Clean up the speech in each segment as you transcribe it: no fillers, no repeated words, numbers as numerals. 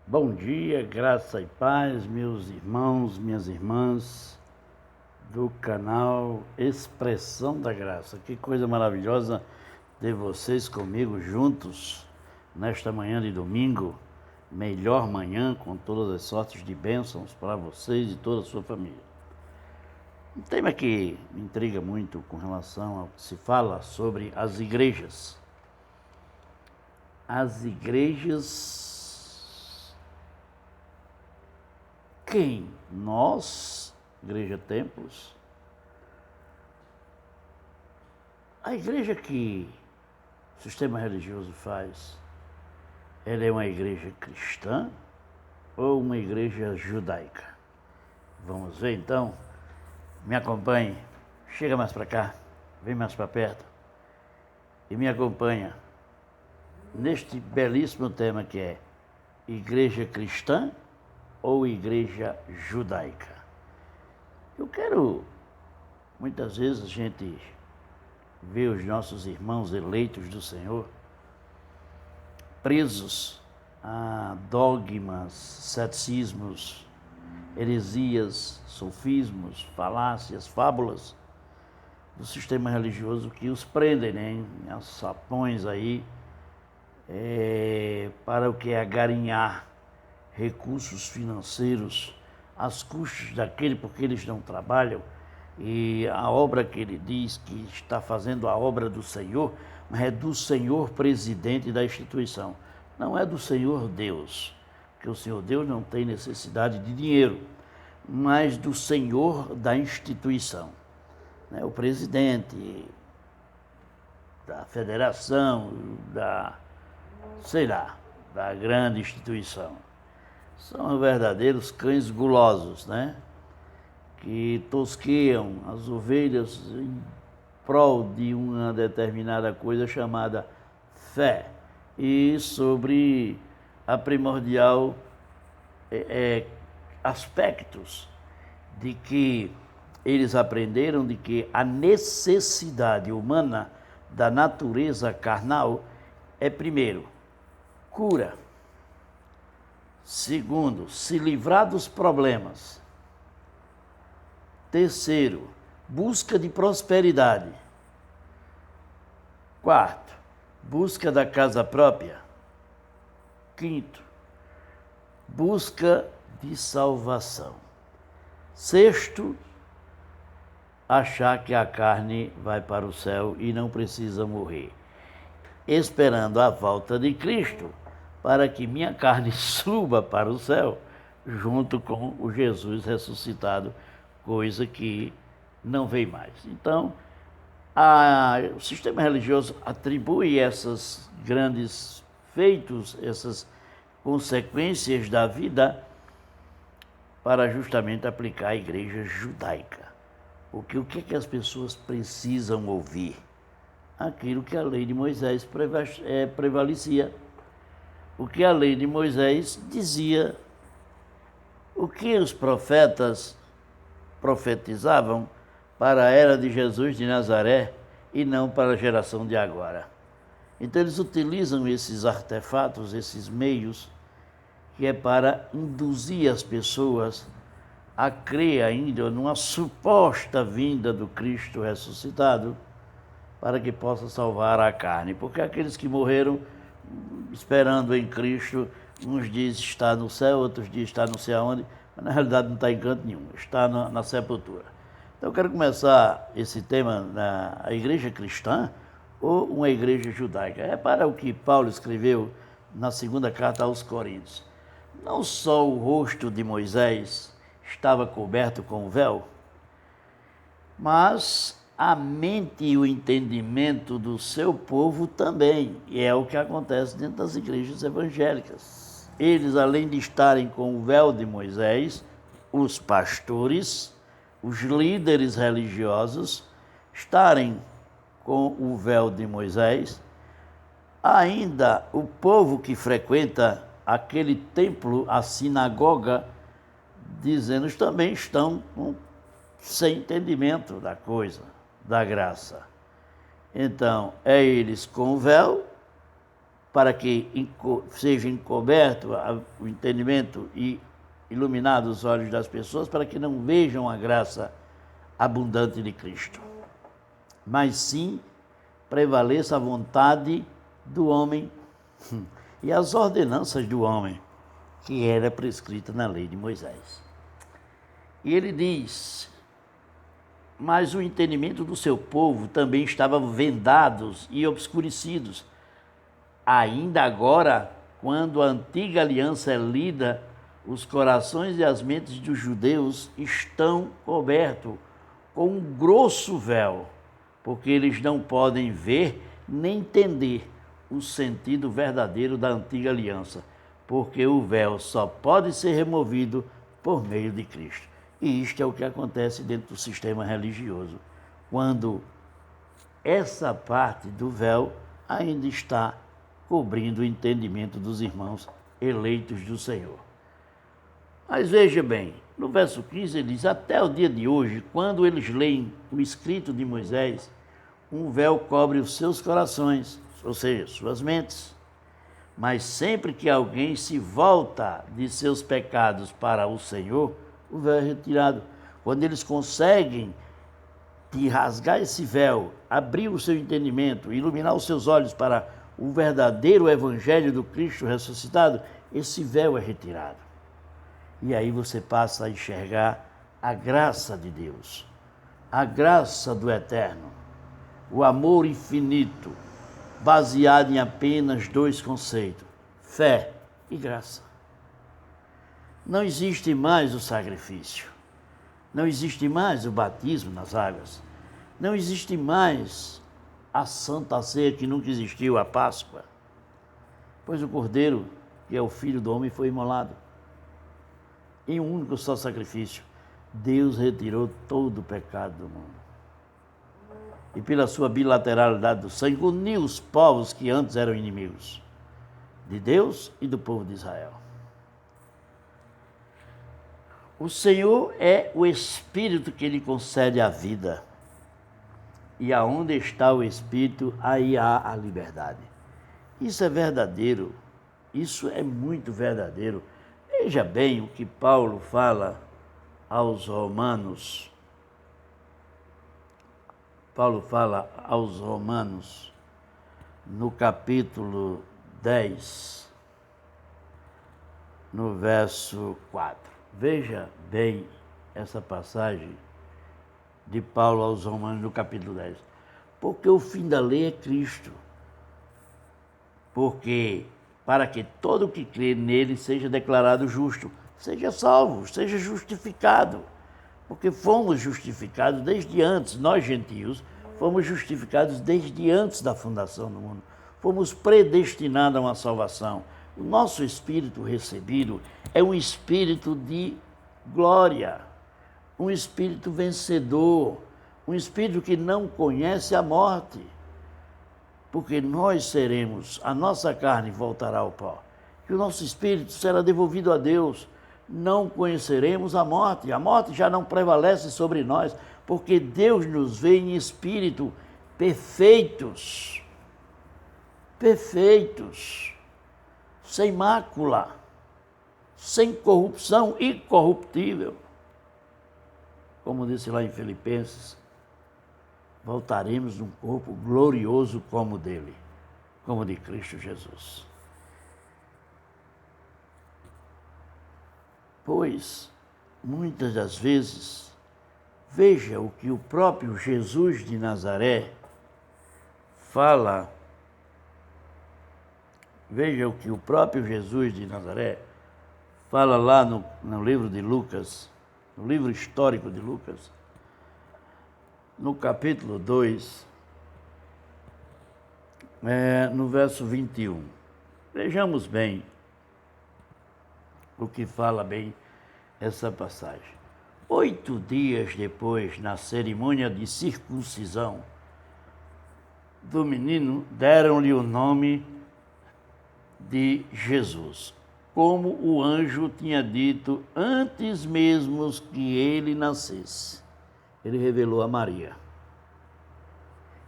Bom dia, graça e paz, meus irmãos, minhas irmãs do canal Expressão da Graça. Que coisa maravilhosa ter vocês comigo juntos nesta manhã de domingo, melhor manhã com todas as sortes de bênçãos para vocês e toda a sua família. Um tema que me intriga muito com relação ao que se fala sobre as igrejas. As igrejas. Quem? Nós, Igreja Templos. A igreja que o sistema religioso faz, ela é uma igreja cristã ou uma igreja judaica? Vamos ver então? Me acompanhe, chega mais para cá, vem mais para perto e me acompanha neste belíssimo tema que é igreja cristã ou igreja judaica. Eu quero, muitas vezes a gente vê os nossos irmãos eleitos do Senhor presos a dogmas, ceticismos, heresias, sofismos, falácias, fábulas do sistema religioso que os prendem, né, em alçapões aí, para o que é agarinhar recursos financeiros às custas daquele porque eles não trabalham, e a obra que ele diz que está fazendo a obra do Senhor, mas é do Senhor presidente da instituição, não é do Senhor Deus, porque o Senhor Deus não tem necessidade de dinheiro, mas do Senhor da instituição, né? O presidente da federação, da grande instituição. São verdadeiros cães gulosos, né? Que tosqueiam as ovelhas em prol de uma determinada coisa chamada fé e sobre a primordial aspectos de que eles aprenderam de que a necessidade humana da natureza carnal é, primeiro, cura. Segundo, se livrar dos problemas. Terceiro, busca de prosperidade. Quarto, busca da casa própria. Quinto, busca de salvação. Sexto, achar que a carne vai para o céu e não precisa morrer, esperando a volta de Cristo, para que minha carne suba para o céu, junto com o Jesus ressuscitado, coisa que não vem mais. Então, o sistema religioso atribui esses grandes feitos, essas consequências da vida, para justamente aplicar a igreja judaica. Porque o que as pessoas precisam ouvir? Aquilo que a lei de Moisés prevalecia. O que a lei de Moisés dizia, o que os profetas profetizavam para a era de Jesus de Nazaré e não para a geração de agora. Então eles utilizam esses artefatos, esses meios, que é para induzir as pessoas a crer ainda numa suposta vinda do Cristo ressuscitado, para que possa salvar a carne. Porque aqueles que morreram esperando em Cristo, uns dizem está no céu, outros dizem está não sei aonde, mas na realidade não está em canto nenhum, está na sepultura. Então eu quero começar esse tema na igreja cristã ou uma igreja judaica. É para o que Paulo escreveu na segunda carta aos Coríntios. Não só o rosto de Moisés estava coberto com o véu, mas a mente e o entendimento do seu povo também. E é o que acontece dentro das igrejas evangélicas. Eles, além de estarem com o véu de Moisés, os pastores, os líderes religiosos, estarem com o véu de Moisés, ainda o povo que frequenta aquele templo, a sinagoga, dizendo, também estão sem entendimento da coisa, da graça. Então, é eles com o véu para que seja encoberto o entendimento e iluminado os olhos das pessoas, para que não vejam a graça abundante de Cristo, mas sim prevaleça a vontade do homem e as ordenanças do homem, que era prescrita na lei de Moisés. E ele diz: mas o entendimento do seu povo também estava vendados e obscurecidos. Ainda agora, quando a antiga aliança é lida, os corações e as mentes dos judeus estão cobertos com um grosso véu, porque eles não podem ver nem entender o sentido verdadeiro da antiga aliança, porque o véu só pode ser removido por meio de Cristo. E isto é o que acontece dentro do sistema religioso, quando essa parte do véu ainda está cobrindo o entendimento dos irmãos eleitos do Senhor. Mas veja bem, no verso 15 ele diz: até o dia de hoje, quando eles leem o escrito de Moisés, um véu cobre os seus corações, ou seja, suas mentes. Mas sempre que alguém se volta de seus pecados para o Senhor, o véu é retirado. Quando eles conseguem rasgar esse véu, abrir o seu entendimento, iluminar os seus olhos para o verdadeiro evangelho do Cristo ressuscitado, esse véu é retirado. E aí você passa a enxergar a graça de Deus, a graça do Eterno, o amor infinito, baseado em apenas dois conceitos: fé e graça. Não existe mais o sacrifício, não existe mais o batismo nas águas, não existe mais a Santa Ceia que nunca existiu, a Páscoa, pois o Cordeiro, que é o Filho do Homem, foi imolado. Em um único só sacrifício, Deus retirou todo o pecado do mundo. E pela sua bilateralidade do sangue, uniu os povos que antes eram inimigos de Deus e do povo de Israel. O Senhor é o Espírito que lhe concede a vida. E aonde está o Espírito, aí há a liberdade. Isso é verdadeiro, isso é muito verdadeiro. Veja bem o que Paulo fala aos Romanos. Paulo fala aos Romanos, no capítulo 10, no verso 4. Veja bem essa passagem de Paulo aos Romanos, no capítulo 10. Porque o fim da lei é Cristo. Porque para que todo o que crê nele seja declarado justo, seja salvo, seja justificado. Porque fomos justificados desde antes, nós gentios, fomos justificados desde antes da fundação do mundo. Fomos predestinados a uma salvação. O nosso espírito recebido é um espírito de glória, um espírito vencedor, um espírito que não conhece a morte. Porque nós seremos, a nossa carne voltará ao pó, e o nosso espírito será devolvido a Deus. Não conheceremos a morte já não prevalece sobre nós, porque Deus nos vê em espírito perfeitos, sem mácula, sem corrupção, incorruptível. Como disse lá em Filipenses, voltaremos num corpo glorioso como o dele, como o de Cristo Jesus. Pois, muitas das vezes, veja o que o próprio Jesus de Nazaré fala. Veja o que o próprio Jesus de Nazaré fala lá no livro de Lucas, no livro histórico de Lucas, no capítulo 2, no verso 21. Vejamos bem o que fala bem essa passagem. 8 dias depois, na cerimônia de circuncisão do menino, deram-lhe o nome de Jesus, como o anjo tinha dito antes mesmo que ele nascesse. Ele revelou a Maria.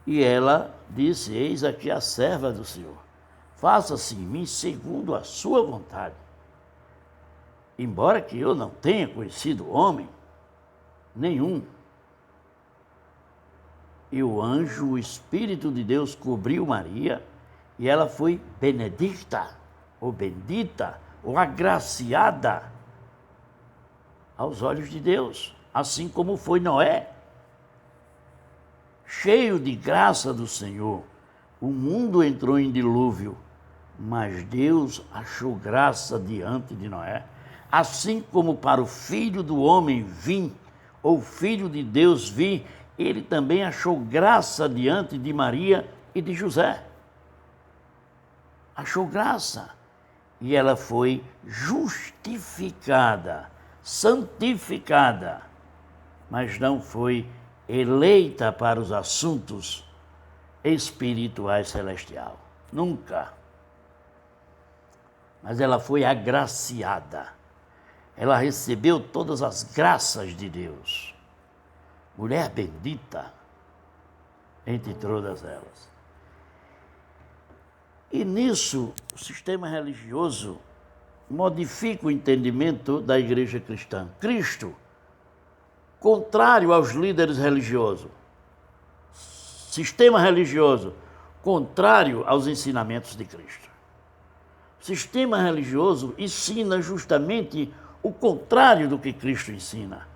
E ela disse: eis aqui a serva do Senhor, faça-se em mim segundo a sua vontade. Embora que eu não tenha conhecido homem nenhum. E o anjo, o Espírito de Deus, cobriu Maria, e ela foi benedicta, ou bendita, ou agraciada aos olhos de Deus, assim como foi Noé. Cheio de graça do Senhor, o mundo entrou em dilúvio, mas Deus achou graça diante de Noé, assim como para o Filho do Homem vim, ou Filho de Deus vir, ele também achou graça diante de Maria e de José. Achou graça. E ela foi justificada, santificada, mas não foi eleita para os assuntos espirituais celestiais. Nunca. Mas ela foi agraciada. Ela recebeu todas as graças de Deus. Mulher bendita entre todas elas. E nisso, o sistema religioso modifica o entendimento da igreja cristã. Cristo, contrário aos líderes religiosos. Sistema religioso, contrário aos ensinamentos de Cristo. O sistema religioso ensina justamente o contrário do que Cristo ensina.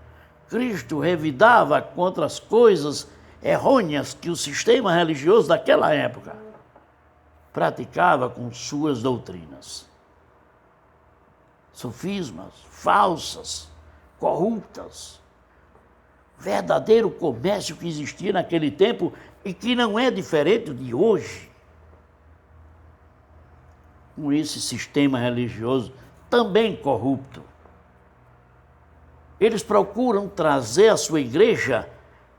Cristo revidava contra as coisas errôneas que o sistema religioso daquela época praticava com suas doutrinas. Sofismas, falsas, corruptas. Verdadeiro comércio que existia naquele tempo e que não é diferente de hoje. Com esse sistema religioso também corrupto. Eles procuram trazer a sua igreja,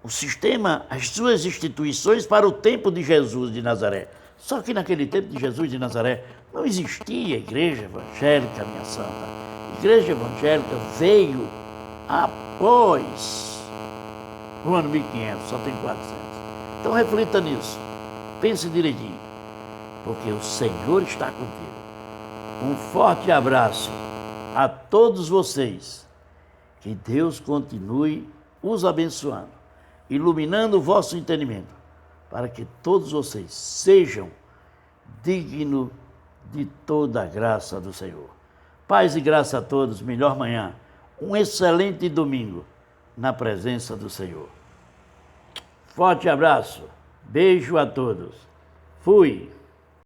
o sistema, as suas instituições para o tempo de Jesus de Nazaré. Só que naquele tempo de Jesus de Nazaré não existia igreja evangélica, minha santa. A igreja evangélica veio após o ano 1500, só tem 400. Então reflita nisso, pense direitinho, porque o Senhor está contigo. Um forte abraço a todos vocês. Que Deus continue os abençoando, iluminando o vosso entendimento, para que todos vocês sejam dignos de toda a graça do Senhor. Paz e graça a todos, melhor manhã, um excelente domingo na presença do Senhor. Forte abraço, beijo a todos. Fui!